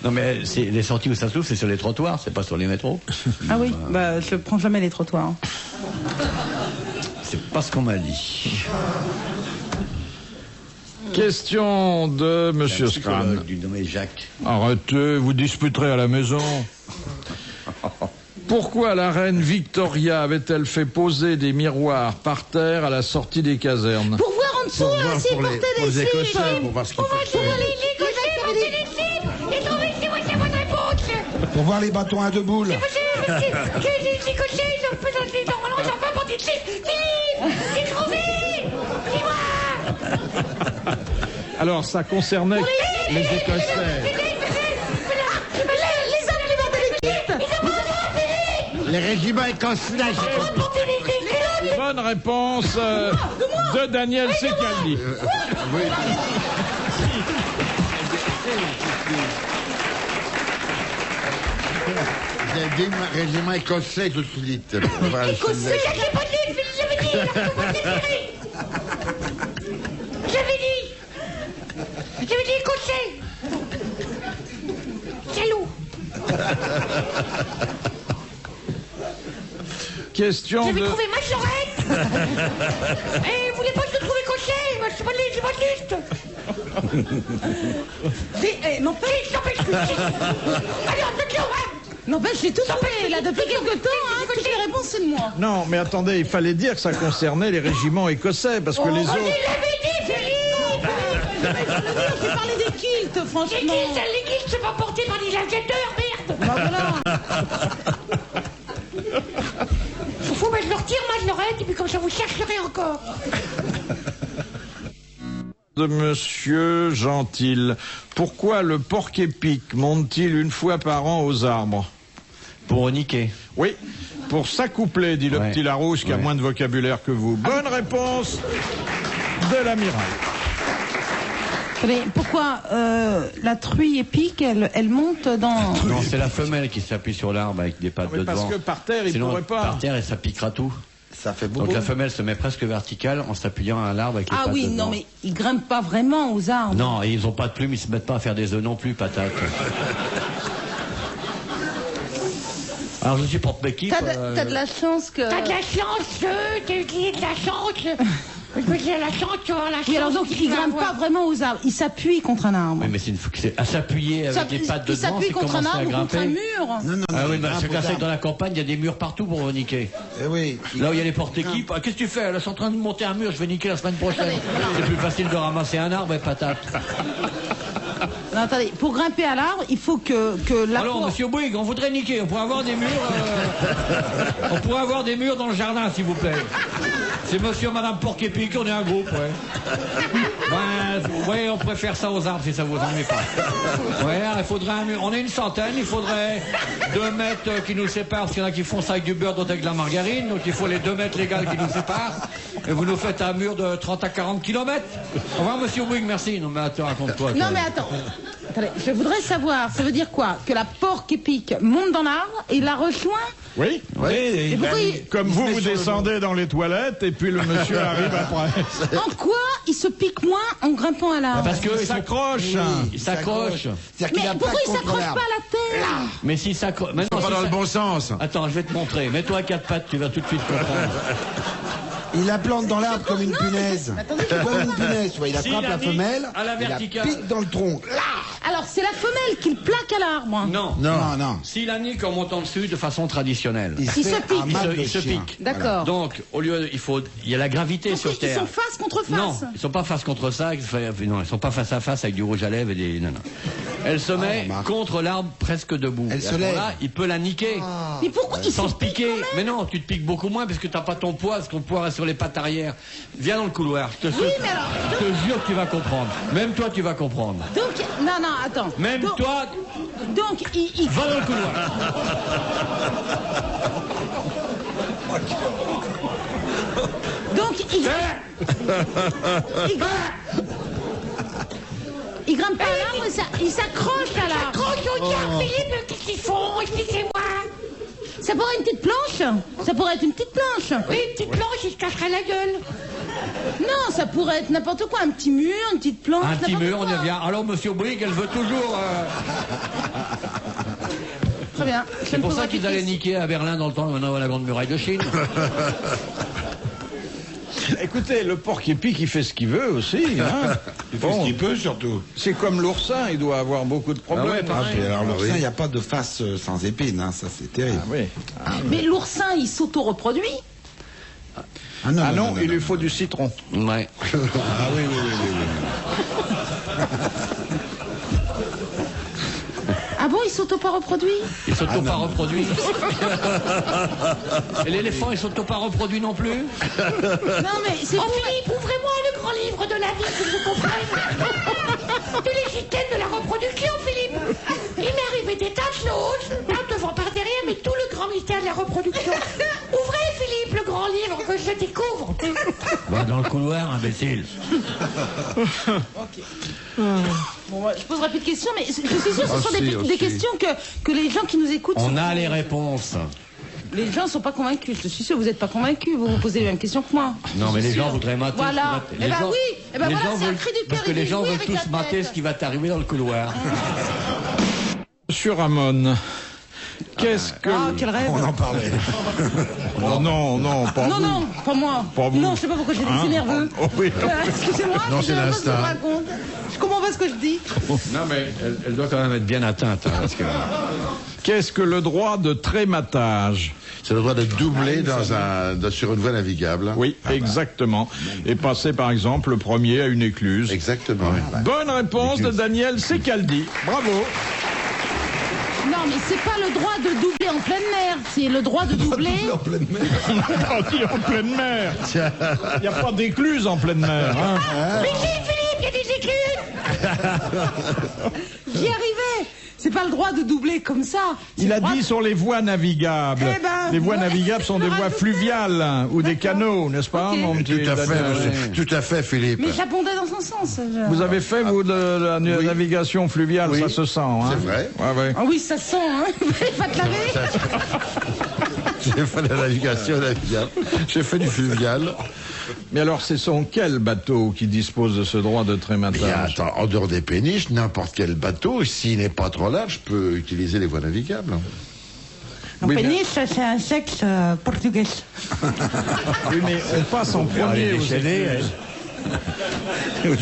Non mais les sorties où ça souffle, c'est sur les trottoirs, c'est pas sur les métros. Ah oui, bah je prends jamais les trottoirs. Hein. C'est pas ce qu'on m'a dit. Question de Monsieur Un Scran. psychologue du nommé Jacques. Arrêtez, vous disputerez à la maison. Pourquoi la reine Victoria avait-elle fait poser des miroirs par terre à la sortie des casernes? Pour voir en dessous, Pour là, voir s'ils pour les portaient des Écossais, slips. pour voir ce qu'ils Pour voir portaient. les Écossais porter des slips. Et trouver si moi c'est votre réponse. Pour voir les bâtons à 2 boules. Les Écossais, ils ont fait des normalement, ils ont pas porté de slips. Philippe, j'ai trouvé. Dis-moi. Alors, ça concernait les Écossais. Les hommes qui portaient des slips. Ils ont pas le droit, Philippe. Les régiments écossais. Porter des slips. Bonne réponse de Daniel Secaldi. Oui. J'ai dit régiment écossais tout de suite. Écossais, j'ai pas dit, j'avais dit, j'avais dit écossais. Salaud. Question J'avais de... trouvé Majorette. Et vous voulez pas que je trouve écossais? Je sais pas de liste. N'empêche que... Allez, attention, hein. N'empêche, j'ai tout trouvé, là, depuis quelque temps, hein, toutes les réponses, c'est de moi. Non, mais attendez, il fallait dire que ça concernait les régiments écossais, parce que les autres... l'avait dit, Philippe. J'ai parlé des kilts, franchement. Les kilts, c'est pas porté par des gladiateurs, merde. Bah voilà. Faut mettre leur tir, Majorette, et puis comme ça vous chercherez encore. De Monsieur Gentil. Pourquoi le porc-épic monte-t-il une fois par an aux arbres? Pour niquer. Oui, pour s'accoupler, dit le Ouais. petit Larousse qui a Ouais. moins de vocabulaire que vous. Bonne réponse de l'amiral. Mais pourquoi la truie épique, elle monte dans... Non, c'est la femelle qui s'appuie sur l'arbre avec des pattes Oui, de parce devant. que par terre, il Sinon, pourrait pas. Par terre, et ça piquera tout. Ça fait beaucoup. Donc la femelle se met presque verticale en s'appuyant à l'arbre avec les Ah pattes oui, de devant. non mais ils grimpent pas vraiment aux arbres. Non, et ils ont pas de plumes, ils se mettent pas à faire des œufs non plus, patates. Alors je suis porte-équipe. T'as de la chance que... T'as de la chance, t'as utilisé de la chance. J'ai la chance, tu vois, la chance. Oui, alors donc ils grimpent pas vraiment aux arbres, ils s'appuient contre un arbre. Oui, mais c'est à s'appuyer avec les pattes de Ils devant, s'appuient c'est contre un commencer à arbre ou contre grimper. un mur. Non, non, Ah oui, mais non, chacun sait que non. dans la campagne, il y a des murs partout pour niquer. Eh oui. Là où il y a les porte-équipes, ah, qu'est-ce que tu fais? Là, je suis en train de monter un mur, je vais niquer la semaine prochaine. C'est plus facile de ramasser un arbre et patate. Non, attendez, pour grimper à l'arbre, il faut que la Alors, porte... monsieur Bouygues, on voudrait niquer. On pourrait avoir des murs. On pourrait avoir des murs dans le jardin, s'il vous plaît. C'est monsieur et madame Porc-Épic, on est un groupe, ouais. Ouais, on préfère ça aux arbres si ça vous ennuie pas. Ouais, il faudrait un mur. On est une centaine, il faudrait 2 mètres qui nous séparent, parce qu'il y en a qui font ça avec du beurre, d'autres avec de la margarine, donc il faut les 2 mètres légales qui nous séparent. Et vous nous faites un mur de 30 à 40 km. Au revoir, monsieur Bouygues, merci. Non, mais attends, raconte-toi. Non, mais attends. Attendez, je voudrais savoir, ça veut dire quoi? Que la Porc-Épic monte dans l'arbre et la rejoint? Oui. Et pourquoi Comme vous descendez dans les toilettes et puis le monsieur arrive après. En quoi il se pique moins en grimpant à l'arbre? Parce qu'il s'accroche. Il s'accroche. Mais pourquoi il s'accroche pas à la terre? Mais s'il s'accroche... Pas dans le bon sens. Attends, je vais te montrer. Mets-toi à 4 pattes, tu vas tout de suite comprendre. Il la plante dans l'arbre comme une punaise. Comme une punaise, tu vois. Il attrape la femelle, à la il la verticale. pique dans le tronc. Alors, c'est la femelle qui le plaque à l'arbre. Non. Non. S'il la nique en montant dessus de façon traditionnelle. Il se pique. Il se pique. D'accord. Donc, au lieu, il y a la gravité sur Ils Terre. sont face contre face. Non, ils sont pas face contre ça. Non, ils sont pas face à face avec du rouge à lèvres et des. Non. Elle se met contre l'arbre presque debout. Elle se lève. Là, il peut la niquer. Mais pourquoi il Sans se se piquer. Mais non, tu te piques beaucoup moins parce que t'as pas ton poids, parce que ton poids reste sur les pattes arrière. Viens dans le couloir. Je te jure que tu vas comprendre. Même toi, tu vas comprendre. Donc, non, attends. Même toi. Donc, il va dans le couloir. Donc, il grimpe pas à l'arbre, il s'accroche à l'arbre. Regarde, Philippe, qu'est-ce qu'ils font? Expliquez-moi. Ça pourrait être une petite planche. Ça pourrait être une petite planche. Oui, une petite planche, il se cacherait la gueule. Non, ça pourrait être n'importe quoi. Un petit mur, une petite planche. Un petit mur, on y revient. Alors, monsieur Bouygues, elle veut toujours... Très bien. C'est pour ça qu'ils allaient niquer à Berlin dans le temps, maintenant, à la Grande Muraille de Chine. Écoutez, le Porc-Épic, il fait ce qu'il veut aussi. Hein. Il fait ce qu'il peut, surtout. C'est comme l'oursin, il doit avoir beaucoup de problèmes. Puis alors, l'oursin, il n'y a pas de face sans épines, hein. Ça c'est terrible. Mais l'oursin, il s'auto-reproduit. Ah non, il lui faut du citron. Ouais. Ah oui. Ah bon, il s'auto-pas-reproduit? Il s'auto-pas reproduit. Et l'éléphant, il s'auto-pas reproduit non plus? Non, mais c'est... Philippe, ouvrez-moi le grand livre de la vie que je comprenne. De l'égitène de la reproduction, Philippe. Il m'est arrivé des tas de choses, pas devant par derrière, mais tout le grand mystère de la reproduction. Ouvrez, Philippe, le grand livre que je découvre. Va dans le couloir, imbécile. Bon, je poserai plus de questions, mais je suis sûre que ce sont des questions que les gens qui nous écoutent... On a les réponses. Les gens ne sont pas convaincus. Je suis sûre que vous n'êtes pas convaincus. Vous vous posez les mêmes questions que moi. Non, mais les gens voudraient mater. Voilà. Les gens, oui. Eh ben les voilà, gens c'est un veulent, cri du cœur. parce que les gens veulent tous mater ce qui va t'arriver dans le couloir. Monsieur Ramon, qu'est-ce que... Ah, quel rêve. On en parlait. Oh non, pas vous. Non, pas moi. Pas vous. Non, je sais pas pourquoi j'ai dit nerveux. Oh, oui. Excusez-moi, Non, je c'est sais pas ce que je l'instinct. raconte. Je comprends pas ce que je dis. Non, mais elle doit quand même être bien atteinte. Hein, parce que... Qu'est-ce que le droit de trématage? C'est le droit de doubler sur une voie navigable. Oui, exactement. Et passer, par exemple, le premier à une écluse. Exactement. Bonne réponse de Daniel Secaldi. Bravo. Non, mais c'est pas le droit de doubler en pleine mer. C'est le droit de doubler... en pleine mer. Il n'y a pas d'écluse en pleine mer. Hein. Mais si, Philippe, il y a des écluses. J'y arrivais. C'est pas le droit de doubler comme ça. Il a dit sur les voies navigables. Eh ben, les voies navigables sont des voies fluviales hein, ou des canaux, n'est-ce pas, Ok. mon petit Tout à fait, Daniel? monsieur. Tout à fait, Philippe. Mais j'abondais dans son sens. Vous avez fait, vous, de la navigation fluviale, Oui. ça se sent. Hein. C'est vrai. Ouais. Ah oui, ça sent, hein. Va te laver. J'ai fait la navigation navigable. J'ai fait du fluvial. Mais alors, ce sont quels bateaux qui disposent de ce droit de trématage? Bien, attends, en dehors des péniches, n'importe quel bateau, s'il n'est pas trop large, peut utiliser les voies navigables. Un Oui, péniche, c'est un sexe portugais. Oui, mais on passe en premier aux écluses.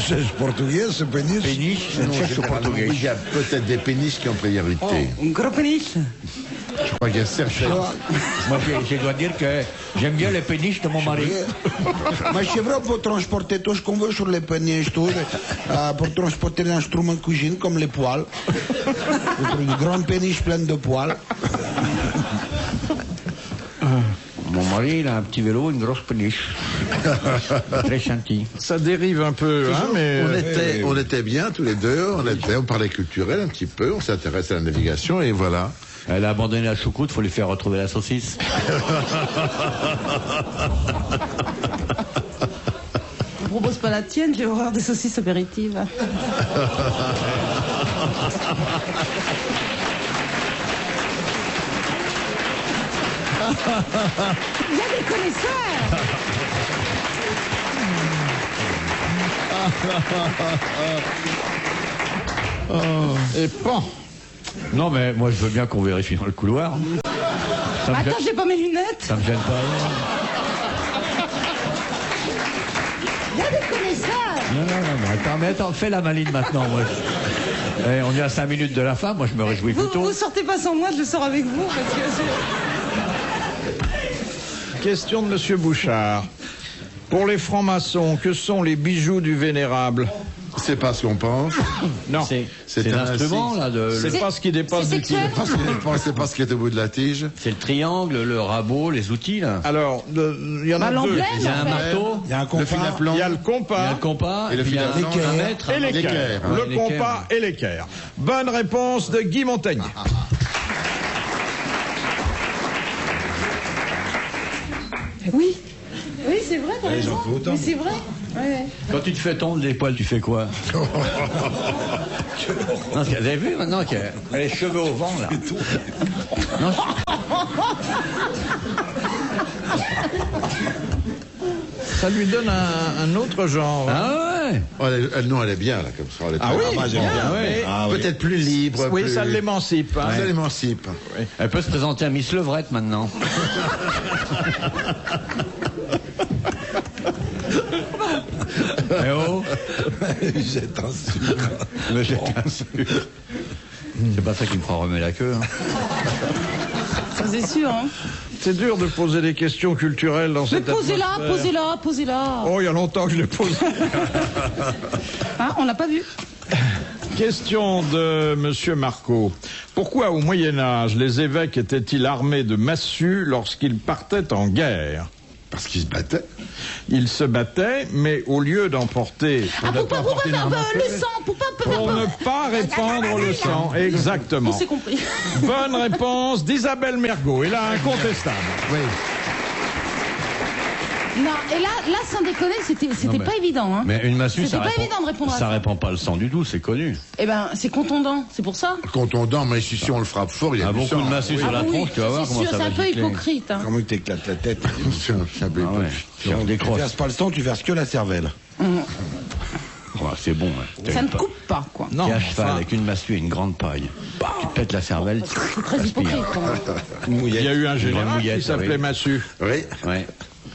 C'est portugais, ce péniche. Il y a peut-être des péniches qui ont priorité. Un gros péniche. Je crois qu'il y a Serge. Moi, je dois dire que j'aime bien les péniches de mon mari. Mai și vreau pour transporter tout ce qu'on veut sur les péniches, tout, pour transporter des instruments de cuisine comme les poêles. Une grande péniche pleine de poêles. Mon mari, il a un petit vélo, une grosse péniche. Très gentil. Ça dérive un peu, hein, mais... On était bien tous les deux, on parlait culturel un petit peu, on s'intéresse à la navigation et voilà. Elle a abandonné la choucroute, faut lui faire retrouver la saucisse. Je propose pas la tienne, j'ai horreur des saucisses apéritives. Il y a des connaisseurs. Et pan. Non, mais moi, je veux bien qu'on vérifie dans le couloir. Attends, j'ai pas mes lunettes. Ça me gêne pas. Il y a des connaisseurs. Non, mais attends, fais la maline maintenant, moi. On est à 5 minutes de la fin, moi je me réjouis plutôt. Vous sortez pas sans moi, je sors avec vous. Parce que Question de Monsieur Bouchard. Pour les francs-maçons, que sont les bijoux du vénérable? C'est pas ce qu'on pense. Non. C'est un instrument, là. C'est pas ce qui dépasse du kilo. C'est pas ce qui est au bout de la tige. C'est le triangle, le rabot, les outils, là. Alors, il y en a deux. Il y a un marteau, il y a un compas, il y a le compas, et le fil à plan, un mètre, et l'équerre. Le compas et l'équerre. Bonne réponse de Guy Montaigne. oui, c'est vrai, t'as raison. Mais c'est vrai. Ouais. Quand tu te fais tondre les poils, tu fais quoi? Non, vous avez vu maintenant qu'elle a les cheveux au vent, là. Non, Ça lui donne un autre genre. Ah ouais. Non, elle est bien, là, comme ça. Elle est j'aime bien. Peut-être plus libre. Oui, plus... ça l'émancipe. Hein. Ça l'émancipe. Oui. Elle peut se présenter à Miss Levrette maintenant. Eh oh. Jette un sucre. Me jette un sucre. C'est pas ça qui me fera remuer la queue. Hein. Ça c'est sûr, hein. C'est dur de poser des questions culturelles dans cette atmosphère. Posez-la. Oh, il y a longtemps que je l'ai posé. Hein, on l'a pas vu. Question de Monsieur Marco. Pourquoi au Moyen-Âge les évêques étaient-ils armés de massues lorsqu'ils partaient en guerre? Parce qu'ils se battaient. Ils se battaient, mais au lieu d'emporter... Pour ne pas répandre le sang, exactement. On s'est compris. Bonne réponse d'Isabelle Mergot, et là, incontestable. Oui. Non, et là, sans déconner, c'était pas évident. Hein. Mais une massue, c'était pas évident de répondre à ça. Ça répand pas le sang du tout, c'est connu. Eh ben, c'est contondant, c'est pour ça. Contondant, mais si on le frappe fort, il y a beaucoup de massues sur la tronche, tu vas voir comment ça va. C'est un peu hypocrite. Hein. Comment il t'éclate la tête? Si on décroche. Tu verses pas le sang, tu verses que la cervelle. C'est bon. Hein. Ça ne coupe pas, quoi. Non. T'es à cheval avec une massue et une grande paille. Tu te pètes la cervelle. C'est très hypocrite. Il y a eu un général qui s'appelait Massu. Oui.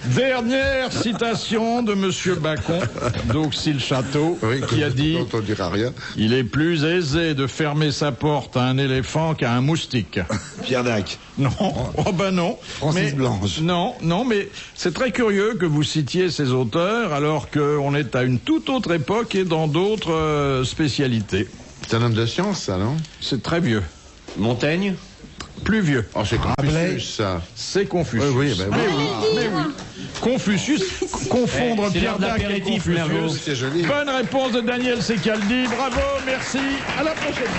Dernière citation de Monsieur Bacon d'Auxi-le-Château, qui a dit on dira rien. Il est plus aisé de fermer sa porte à un éléphant qu'à un moustique. Pierre Dac. Non, oh ben non. Francis Blanche. Non, mais c'est très curieux que vous citiez ces auteurs alors qu'on est à une toute autre époque et dans d'autres spécialités. C'est un homme de science, ça, non? C'est très vieux. Montaigne? Plus vieux. Oh, c'est Confucius, ça. C'est Confucius. Oui, ben oui. Mais oui. Confucius, confondre Pierre Dac et Confucius. C'est joli. Bonne réponse de Daniel Secaldi. Bravo, merci. À la prochaine.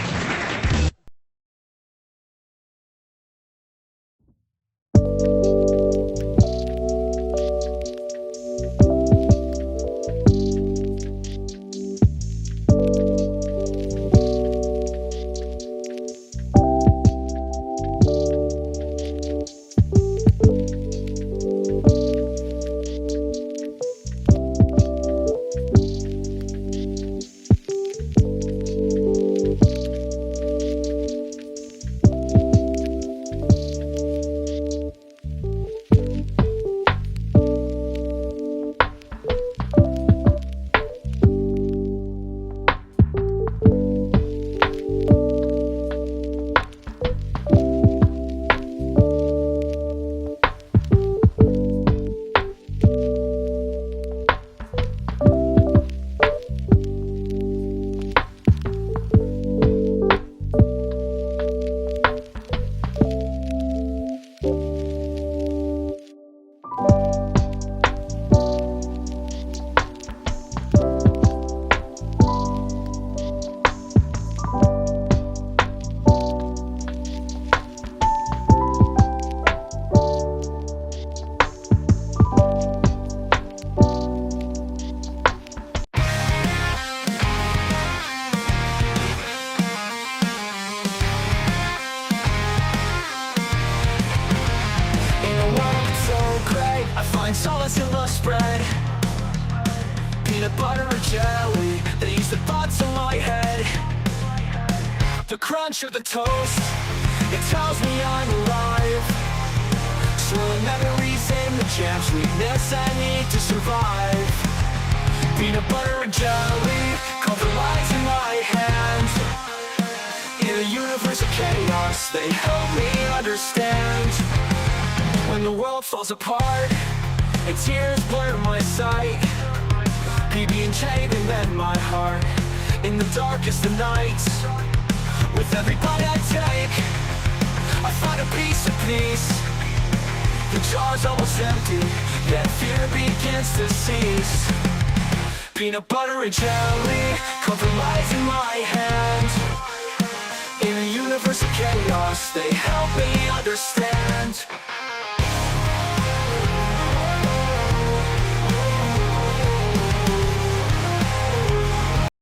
Peanut butter or jelly, these the thoughts in my head. The crunch of the toast, it tells me I'm alive. Swirling memories in the jam, sweetness I need to survive. Peanut butter and jelly, compromise in my hands. In a universe of chaos, they help me understand. When the world falls apart and tears blur my sight, PB&J, they mend my heart in the darkest of nights. With every bite I take, I find a piece of peace. The jar's almost empty, yet fear begins to cease. Peanut butter and jelly, compromise in my hand. In a universe of chaos, they help me understand.